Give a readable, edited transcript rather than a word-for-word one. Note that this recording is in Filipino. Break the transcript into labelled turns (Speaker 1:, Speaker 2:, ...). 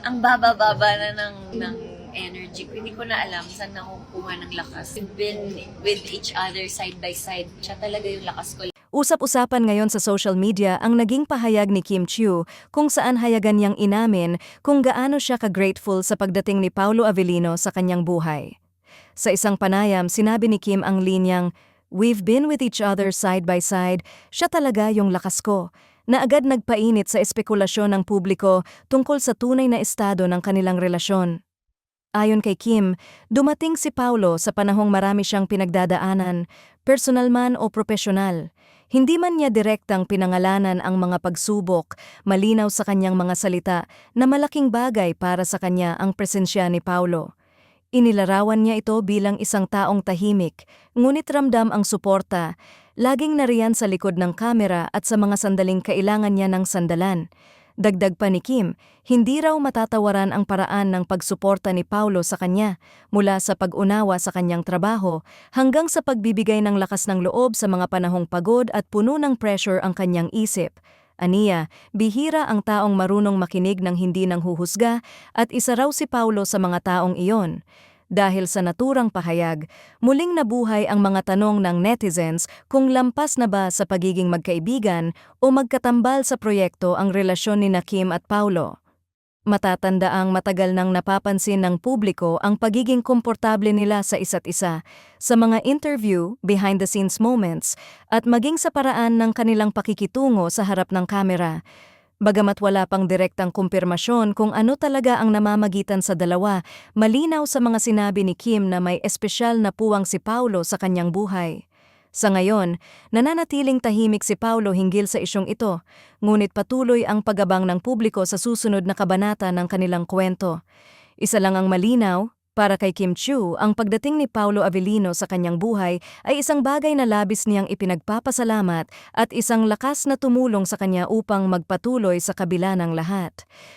Speaker 1: ang baba-baba na ng energy ko. Hindi ko na alam saan nakukuha ng lakas. We've been with each other side by side. Siya talaga yung lakas ko.
Speaker 2: Usap-usapan ngayon sa social media ang naging pahayag ni Kim Chiu kung saan hayagan niyang inamin kung gaano siya ka-grateful sa pagdating ni Paulo Avellino sa kanyang buhay. Sa isang panayam, sinabi ni Kim ang linyang, "We've been with each other side by side, siya talaga yung lakas ko," na agad nagpainit sa espekulasyon ng publiko tungkol sa tunay na estado ng kanilang relasyon. Ayon kay Kim, dumating si Paulo sa panahong marami siyang pinagdadaanan, personal man o profesional. Hindi man niya direktang pinangalanan ang mga pagsubok, malinaw sa kanyang mga salita na malaking bagay para sa kanya ang presensya ni Paulo. Inilarawan niya ito bilang isang taong tahimik, ngunit ramdam ang suporta, laging nariyan sa likod ng kamera at sa mga sandaling kailangan niya ng sandalan. Dagdag pa ni Kim, hindi raw matatawaran ang paraan ng pagsuporta ni Paulo sa kanya, mula sa pag-unawa sa kanyang trabaho hanggang sa pagbibigay ng lakas ng loob sa mga panahong pagod at puno ng pressure ang kanyang isip. Aniya, bihira ang taong marunong makinig ng hindi nanghuhusga at isa raw si Paulo sa mga taong iyon. Dahil sa naturang pahayag, muling nabuhay ang mga tanong ng netizens kung lampas na ba sa pagiging magkaibigan o magkatambal sa proyekto ang relasyon ni Kim at Paulo. Matatandaang matagal nang napapansin ng publiko ang pagiging komportable nila sa isa't isa, sa mga interview, behind-the-scenes moments, at maging sa paraan ng kanilang pakikitungo sa harap ng kamera. Bagamat wala pang direktang kumpirmasyon kung ano talaga ang namamagitan sa dalawa, malinaw sa mga sinabi ni Kim na may espesyal na puwang si Paulo sa kanyang buhay. Sa ngayon, nananatiling tahimik si Paulo hinggil sa isyong ito, ngunit patuloy ang pag-abang ng publiko sa susunod na kabanata ng kanilang kwento. Isa lang ang malinaw, para kay Kim Chiu, ang pagdating ni Paulo Avellino sa kanyang buhay ay isang bagay na labis niyang ipinagpapasalamat at isang lakas na tumulong sa kanya upang magpatuloy sa kabila ng lahat.